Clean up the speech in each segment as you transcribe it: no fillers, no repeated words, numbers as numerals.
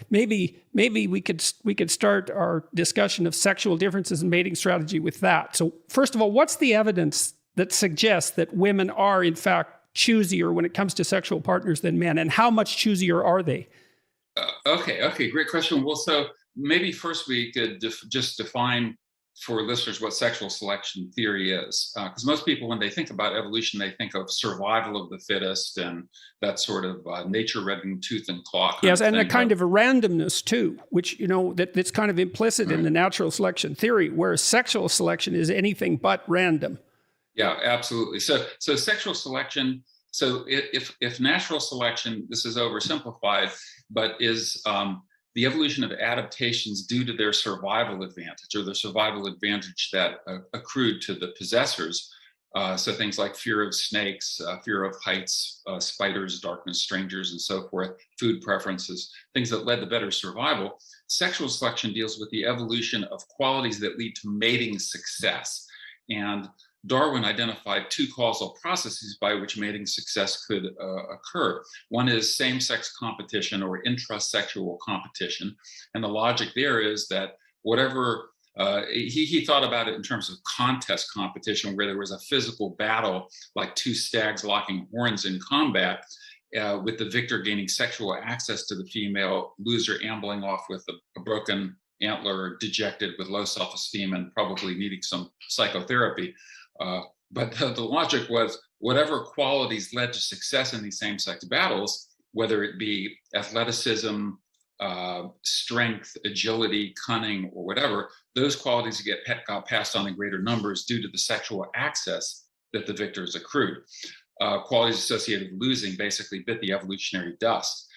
maybe we could start our discussion of sexual differences in mating strategy with that. So first of all, what's the evidence that suggests that women are in fact choosier when it comes to sexual partners than men, and how much choosier are they? Okay, great question. Well, so maybe first we could just define for listeners what sexual selection theory is, because most people, when they think about evolution, they think of survival of the fittest and that sort of nature redding tooth and claw. Yes, and a kind of a randomness too, which that's kind of implicit in the natural selection theory, whereas sexual selection is anything but random. Yeah, absolutely. So sexual selection. So if natural selection, this is oversimplified, but is the evolution of adaptations due to their survival advantage, or the survival advantage that accrued to the possessors. So things like fear of snakes, fear of heights, spiders, darkness, strangers, and so forth, food preferences, things that led to better survival. Sexual selection deals with the evolution of qualities that lead to mating success. And Darwin identified two causal processes by which mating success could occur. One is same-sex competition or intrasexual competition. And the logic there is that whatever, he thought about it in terms of contest competition, where there was a physical battle, like two stags locking horns in combat, with the victor gaining sexual access to the female, loser ambling off with a broken antler, dejected with low self-esteem and probably needing some psychotherapy. But the logic was whatever qualities led to success in these same-sex battles, whether it be athleticism, strength, agility, cunning, or whatever, those qualities got passed on in greater numbers due to the sexual access that the victors accrued. Qualities associated with losing basically bit the evolutionary dust.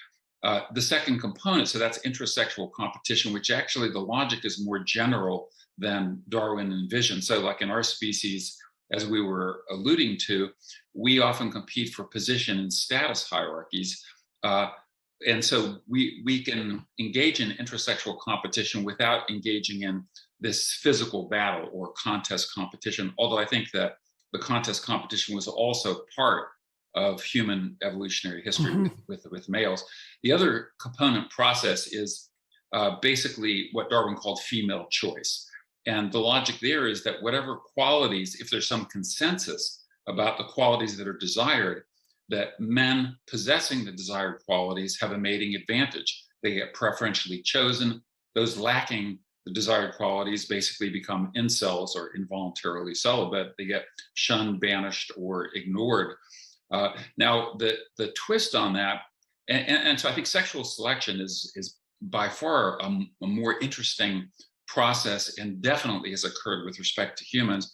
The second component, so that's intrasexual competition, which actually the logic is more general than Darwin envisioned. So like in our species, as we were alluding to, we often compete for position and status hierarchies. And so we can engage in intrasexual competition without engaging in this physical battle or contest competition, although I think that the contest competition was also part of human evolutionary history with males. The other component process is basically what Darwin called female choice. And the logic there is that whatever qualities, if there's some consensus about the qualities that are desired, that men possessing the desired qualities have a mating advantage. They get preferentially chosen. Those lacking the desired qualities basically become incels or involuntarily celibate. They get shunned, banished, or ignored. Now, the twist on that, and so I think sexual selection is by far a more interesting process and definitely has occurred with respect to humans.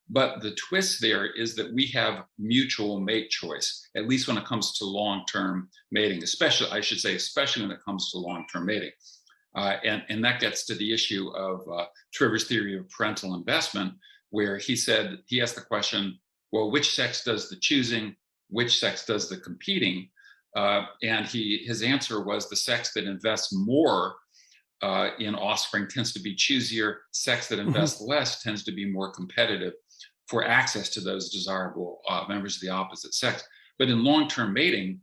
But the twist there is that we have mutual mate choice, at least when it comes to long-term mating, especially when it comes to long-term mating. And that gets to the issue of Trevor's theory of parental investment, where he asked the question, well, which sex does the choosing? Which sex does the competing? And his answer was the sex that invests more in offspring tends to be choosier. Sex that invests less tends to be more competitive for access to those desirable members of the opposite sex. But in long-term mating,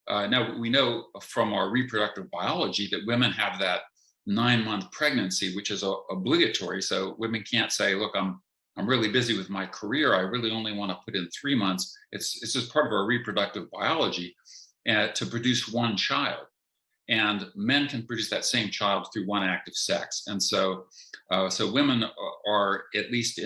now we know from our reproductive biology that women have that 9-month pregnancy, which is obligatory. So women can't say, look, I'm really busy with my career. I really only want to put in 3 months. It's just part of our reproductive biology to produce one child. And men can produce that same child through one act of sex. And so women are, at least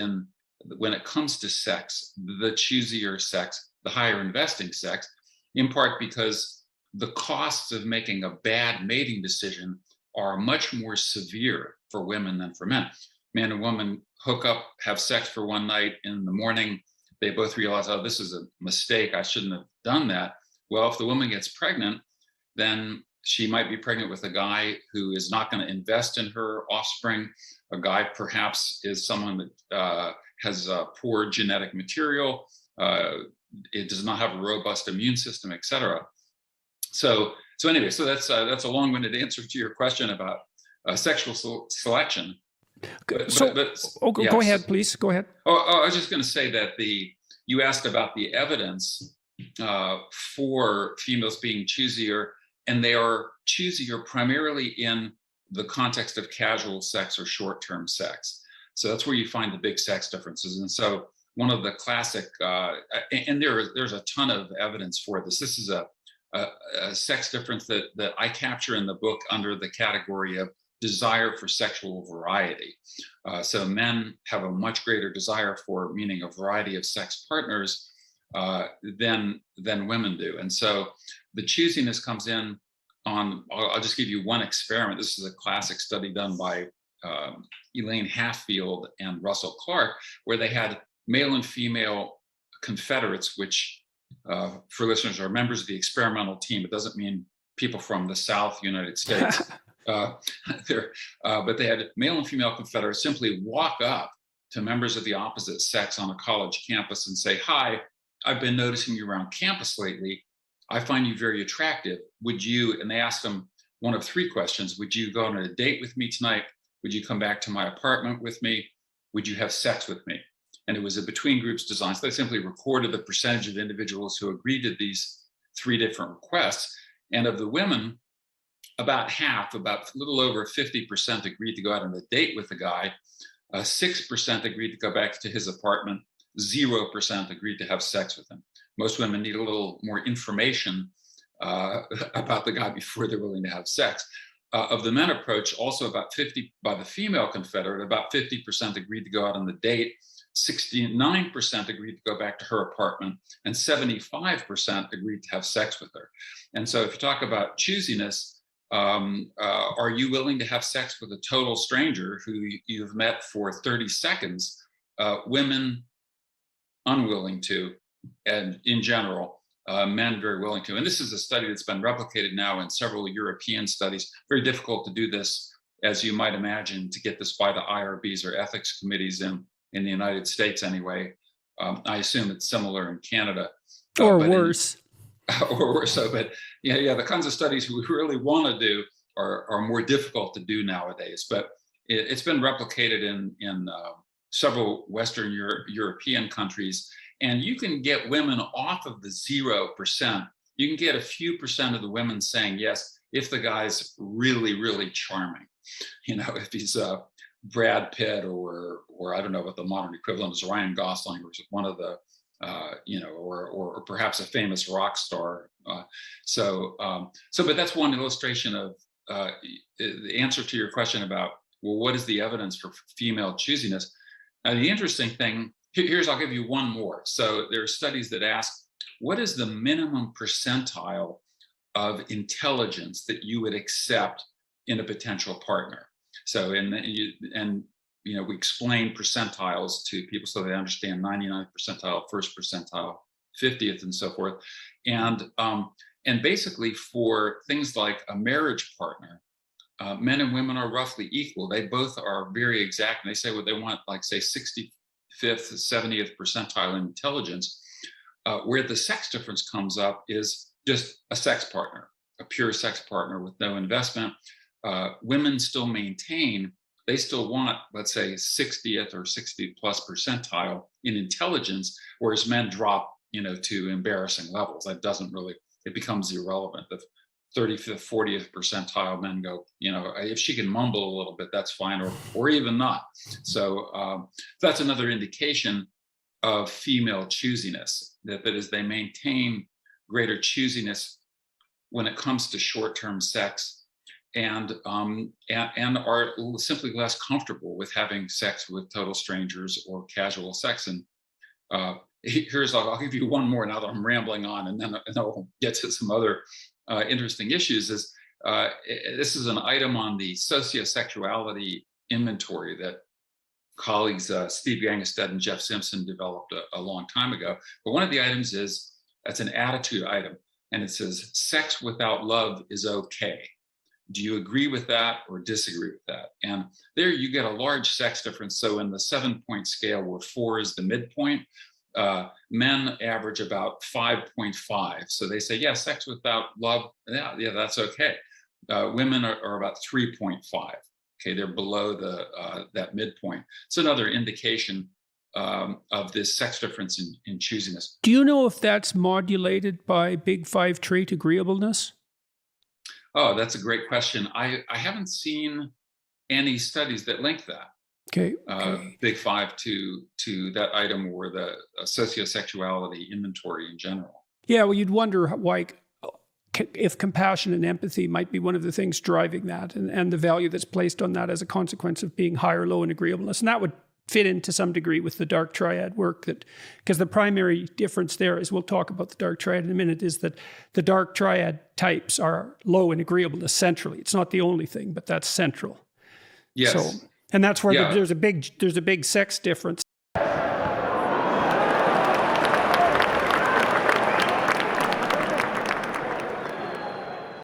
when it comes to sex, the choosier sex, the higher investing sex, in part because the costs of making a bad mating decision are much more severe for women than for men. Man and woman hook up, have sex for one night. In the morning, they both realize, oh, this is a mistake. I shouldn't have done that. Well, if the woman gets pregnant, then she might be pregnant with a guy who is not going to invest in her offspring. A guy perhaps is someone that has poor genetic material. It does not have a robust immune system, et cetera. So anyway, so that's a long-winded answer to your question about sexual selection. Go ahead, please. Go ahead. I was just going to say that you asked about the evidence for females being choosier, and they are choosier primarily in the context of casual sex or short-term sex. So that's where you find the big sex differences. And so one of the classic, and there's a ton of evidence for this. This is a sex difference that I capture in the book under the category of desire for sexual variety. So men have a much greater desire for, meaning a variety of sex partners than women do. And so the choosiness comes in on, I'll just give you one experiment. This is a classic study done by Elaine Hatfield and Russell Clark, where they had male and female Confederates, which for listeners are members of the experimental team. It doesn't mean people from the South United States. But they had male and female Confederates simply walk up to members of the opposite sex on a college campus and say, "Hi, I've been noticing you around campus lately. I find you very attractive. Would you," and they asked them one of three questions: would you go on a date with me tonight? Would you come back to my apartment with me? Would you have sex with me? And it was a between groups design. So they simply recorded the percentage of individuals who agreed to these three different requests. And of the women, about half, about a little over 50% agreed to go out on a date with the guy. 6% agreed to go back to his apartment. 0% agreed to have sex with him. Most women need a little more information about the guy before they're willing to have sex. Of the men approach, also about 50 by the female Confederate, about 50% agreed to go out on the date. 69% agreed to go back to her apartment, and 75% agreed to have sex with her. And so if you talk about choosiness, are you willing to have sex with a total stranger who you've met for 30 seconds? Women unwilling to, and in general, men very willing to. And this is a study that's been replicated now in several European studies. Very difficult to do this, as you might imagine, to get this by the IRBs or ethics committees in the United States anyway. I assume it's similar in Canada. Or worse. Or worse. So, but yeah, the kinds of studies we really want to do are more difficult to do nowadays. But it's been replicated in several Western European countries. And you can get women off of the 0%. You can get a few percent of the women saying yes if the guy's really, really charming. If he's Brad Pitt or I don't know what the modern equivalent is, Ryan Gosling, or one of the or perhaps a famous rock star. But that's one illustration of the answer to your question about, well, what is the evidence for female choosiness? Now, the interesting thing, I'll give you one more. So there are studies that ask, what is the minimum percentile of intelligence that you would accept in a potential partner? So, we explain percentiles to people so they understand 99th percentile, first percentile, 50th, and so forth. And basically for things like a marriage partner, men and women are roughly equal. They both are very exact. And they say what they want, like say 65th, 70th percentile in intelligence. Where the sex difference comes up is just a sex partner, a pure sex partner with no investment. Women still maintain, they still want, let's say, 60th or 60 plus percentile in intelligence, whereas men drop, to embarrassing levels. That doesn't really, it becomes irrelevant. The 35th, 40th percentile men go, if she can mumble a little bit, that's fine, or even not. So that's another indication of female choosiness, that is, they maintain greater choosiness when it comes to short-term sex, and are simply less comfortable with having sex with total strangers or casual sex. And I'll give you one more now that I'm rambling on, and then I'll get to some other interesting issues. This is an item on the sociosexuality inventory that colleagues Steve Gangestad and Jeff Simpson developed a long time ago. But one of the items that's an attitude item, and it says, sex without love is okay. Do you agree with that or disagree with that? And there you get a large sex difference. So in the 7-point scale, where 4 is the midpoint, men average about 5.5. So they say, yeah, sex without love, yeah, that's okay. Women are about 3.5. Okay, they're below that midpoint. It's another indication of this sex difference in choosiness. Do you know if that's modulated by Big Five trait agreeableness? Oh, that's a great question. I haven't seen any studies that link that Okay. Okay. big five to that item or the sociosexuality inventory in general. Yeah. Well, you'd wonder why, if compassion and empathy might be one of the things driving that, and the value that's placed on that as a consequence of being high or low in agreeableness. And that would fit in to some degree with the dark triad work, that because the primary difference there is, we'll talk about the dark triad in a minute, is that the dark triad types are low in agreeableness centrally. It's not the only thing, but that's central. Yes. So, and that's where Yeah. there's a big sex difference